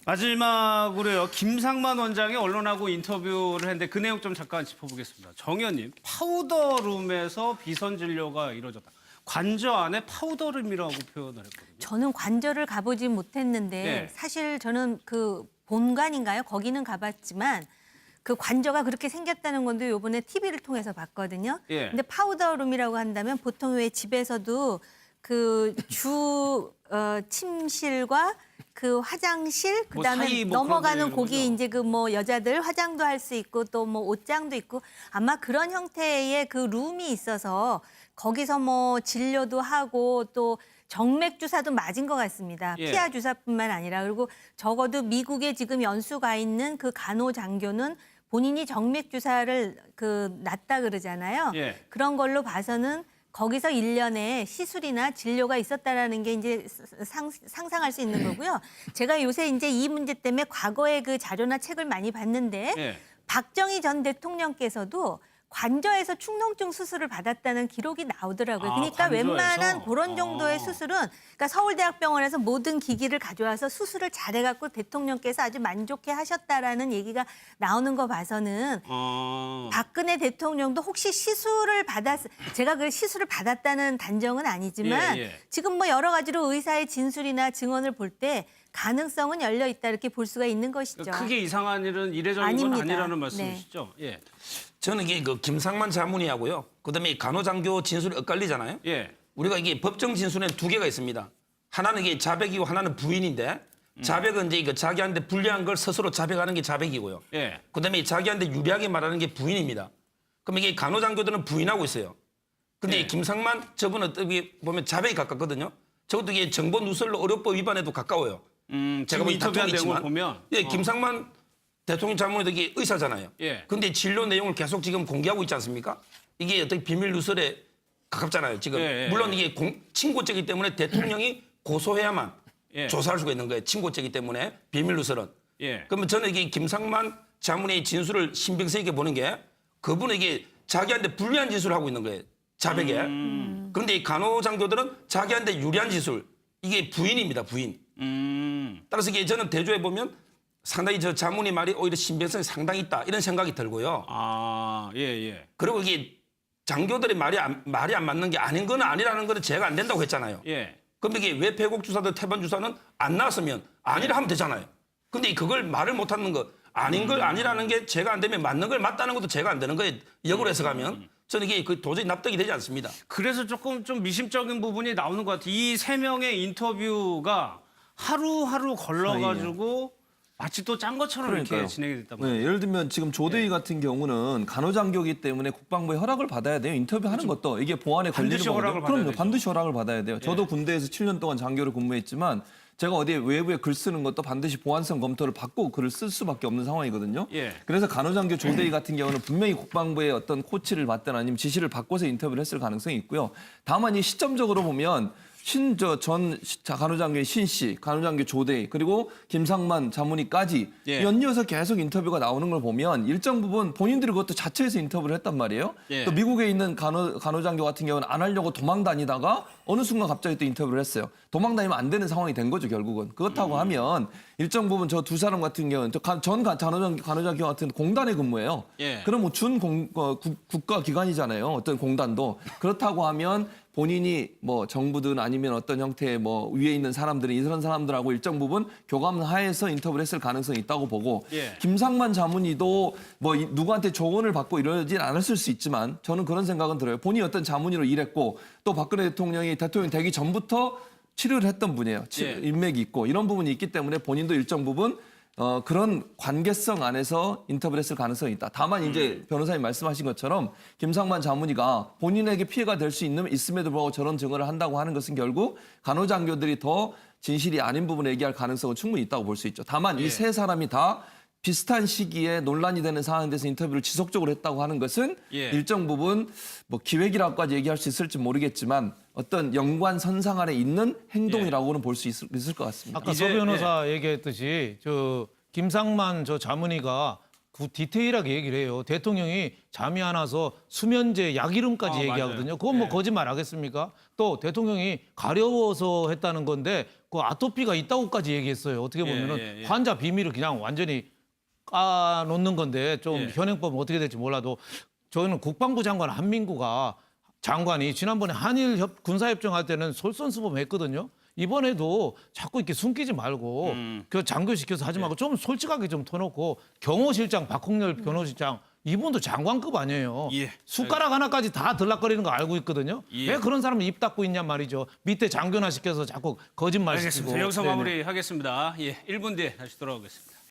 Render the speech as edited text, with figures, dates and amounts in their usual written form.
마지막으로요. 김상만 원장이 언론하고 인터뷰를 했는데 그 내용 좀 잠깐 짚어보겠습니다. 정 의원님, 파우더룸에서 비선 진료가 이루어졌다. 관저 안에 파우더룸이라고 표현을 했거든요. 저는 관저를 가보지 못했는데 네. 사실 저는 그 본관인가요? 거기는 가봤지만 그 관저가 그렇게 생겼다는 건데 요번에 TV를 통해서 봤거든요. 예. 근데 파우더룸이라고 한다면 보통 왜 집에서도 그 침실과 그 화장실 그다음에 사이 뭐 넘어가는 그런 데 거기 이런 거죠? 이제 그 뭐 여자들 화장도 할 수 있고 또 뭐 옷장도 있고 아마 그런 형태의 그 룸이 있어서 거기서 뭐 진료도 하고 또 정맥 주사도 맞은 것 같습니다. 예. 피하 주사뿐만 아니라 그리고 적어도 미국에 지금 연수 가 있는 그 간호장교는 본인이 정맥 주사를 놨다 그러잖아요. 예. 그런 걸로 봐서는 거기서 1년에 시술이나 진료가 있었다라는 게 이제 상상할 수 있는 거고요. 제가 요새 이제 이 문제 때문에 과거에 그 자료나 책을 많이 봤는데 예. 박정희 전 대통령께서도 관저에서 축농증 수술을 받았다는 기록이 나오더라고요. 아, 그러니까 관저에서? 웬만한 그런 정도의 아. 수술은 그러니까 서울대학병원에서 모든 기기를 가져와서 수술을 잘해갖고 대통령께서 아주 만족해 하셨다라는 얘기가 나오는 거 봐서는 박근혜 대통령도 혹시 제가 그 시술을 받았다는 단정은 아니지만 예, 예. 지금 뭐 여러 가지로 의사의 진술이나 증언을 볼 때 가능성은 열려 있다 이렇게 볼 수가 있는 것이죠. 크게 이상한 일은 이례적인 건 아닙니다. 아니라는 말씀이시죠? 예. 저는 이게 그 김상만 자문위하고요. 그다음에 간호장교 진술이 엇갈리잖아요. 예. 우리가 이게 법정 진술에는 두 개가 있습니다. 하나는 이게 자백이고 하나는 부인인데 자백은 이제 자기한테 불리한 걸 스스로 자백하는 게 자백이고요. 예. 그다음에 자기한테 유리하게 말하는 게 부인입니다. 그럼 이게 간호장교들은 부인하고 있어요. 근데 예. 이 김상만 저분은 어떻게 보면 자백이 가깝거든요. 저것도 이게 정보 누설 의료법 위반에도 가까워요. 제가 뭐 인터뷰한 다툼이 내용을 있지만, 보면 예, 김상만 대통령 자문위도 이게 의사잖아요. 예. 근데 진료 내용을 계속 지금 공개하고 있지 않습니까? 이게 어떻게 비밀 누설에 가깝잖아요. 지금 예, 예, 물론 이게 친고죄이기 때문에 대통령이 고소해야만 예. 조사할 수가 있는 거예요. 친고죄이기 때문에 비밀 누설은. 예. 그러면 저는 이게 김상만 자문위의 진술을 신빙성 있게 보는 게 그분은 이게 자기한테 불리한 진술을 하고 있는 거예요. 자백에. 그런데 이 간호장교들은 자기한테 유리한 진술. 이게 부인입니다. 부인. 따라서 이게 저는 대조해 보면 상당히 저 자문위 말이 오히려 신빙성이 상당히 있다 이런 생각이 들고요. 아, 예, 예. 그리고 이게 장교들의 말이 안 맞는 게 아닌 건 아니라는 거는 제가 안 된다고 했잖아요. 예. 그럼 이게 왜 폐곡 주사든 태반 주사는 안 나왔으면 아니라 하면 되잖아요. 근데 그걸 말을 못 하는 거 아닌 걸 아니라는 게 제가 안 되면 맞는 걸 맞다는 것도 제가 안 되는 거예요. 역으로 해석하면 저는 이게 도저히 납득이 되지 않습니다. 그래서 조금 좀 미심적인 부분이 나오는 것 같아요. 이 세 명의 인터뷰가 하루하루 걸러가지고 마치 또 짠 것처럼 그러니까요. 이렇게 진행이 됐단 말이에요. 네, 예를 들면 지금 조대희 같은 경우는 간호장교이기 때문에 국방부의 허락을 받아야 돼요. 인터뷰하는 것도 이게 보안에 걸리는 반드시 거거든요. 허락을 받아야 그럼요. 되죠. 반드시 허락을 받아야 돼요. 저도 군대에서 7년 동안 장교를 근무했지만 제가 어디에 외부에 글 쓰는 것도 반드시 보안성 검토를 받고 글을 쓸 수밖에 없는 상황이거든요. 예. 그래서 간호장교 조대희 같은 경우는 분명히 국방부의 어떤 코치를 받든 아니면 지시를 받고서 인터뷰를 했을 가능성이 있고요. 다만 이 시점적으로 보면 전 간호장교의 신 씨, 간호장교 조대희 그리고 김상만 자문위까지 예. 연이어서 계속 인터뷰가 나오는 걸 보면 일정 부분 본인들이 그것도 자체에서 인터뷰를 했단 말이에요. 예. 또 미국에 있는 간호장교 같은 경우는 안 하려고 도망 다니다가 어느 순간 갑자기 또 인터뷰를 했어요. 도망 다니면 안 되는 상황이 된 거죠, 결국은. 그렇다고 하면 일정 부분 저 두 사람 같은 경우는 전 간호장교 같은 공단에 근무해요. 예. 그럼 뭐 국가기관이잖아요. 어떤 공단도. 그렇다고 하면 본인이 뭐 정부든 아니면 어떤 형태의 뭐 위에 있는 사람들이 이런 사람들하고 일정 부분 교감 하에서 인터뷰를 했을 가능성이 있다고 보고 예. 김상만 자문위도 뭐 누구한테 조언을 받고 이러진 않았을 수 있지만 저는 그런 생각은 들어요. 본인이 어떤 자문위로 일했고 또 박근혜 대통령이 대통령 되기 전부터 치료를 했던 분이에요. 예. 인맥이 있고 이런 부분이 있기 때문에 본인도 일정 부분 그런 관계성 안에서 인터뷰를 했을 가능성이 있다. 다만 이제 변호사님 말씀하신 것처럼 김상만 자문위가 본인에게 피해가 될 수 있음에도 불구하고 저런 증언을 한다고 하는 것은 결국 간호장교들이 더 진실이 아닌 부분을 얘기할 가능성은 충분히 있다고 볼 수 있죠. 다만 이 세 사람이 다 비슷한 시기에 논란이 되는 상황에 대해서 인터뷰를 지속적으로 했다고 하는 것은 예. 일정 부분 뭐 기획이라고까지 얘기할 수 있을지 모르겠지만 어떤 연관선상 안에 있는 행동이라고는 볼 수 있을 것 같습니다. 아까 이제, 서 변호사 얘기했듯이 저 김상만 저 자문위가 디테일하게 얘기를 해요. 대통령이 잠이 안 와서 수면제 약 이름까지 얘기하거든요. 그건 뭐 거짓말 하겠습니까? 또 대통령이 가려워서 했다는 건데 그 아토피가 있다고까지 얘기했어요. 어떻게 보면은 환자 비밀을 그냥 완전히 까놓는 건데 좀 현행법은 어떻게 될지 몰라도 저는 국방부 장관 한민구가 장관이 지난번에 한일 군사협정할 때는 솔선수범했거든요. 이번에도 자꾸 이렇게 숨기지 말고 그 장교시켜서 하지 말고 좀 솔직하게 좀 터놓고 경호실장 박홍렬 변호실장 이분도 장관급 아니에요. 숟가락 하나까지 다 들락거리는 거 알고 있거든요. 왜 그런 사람을 입 닫고 있냔 말이죠. 밑에 장교나 시켜서 자꾸 거짓말 시키고. 알겠습니다. 여기서 마무리하겠습니다. 1분 뒤에 다시 돌아오겠습니다.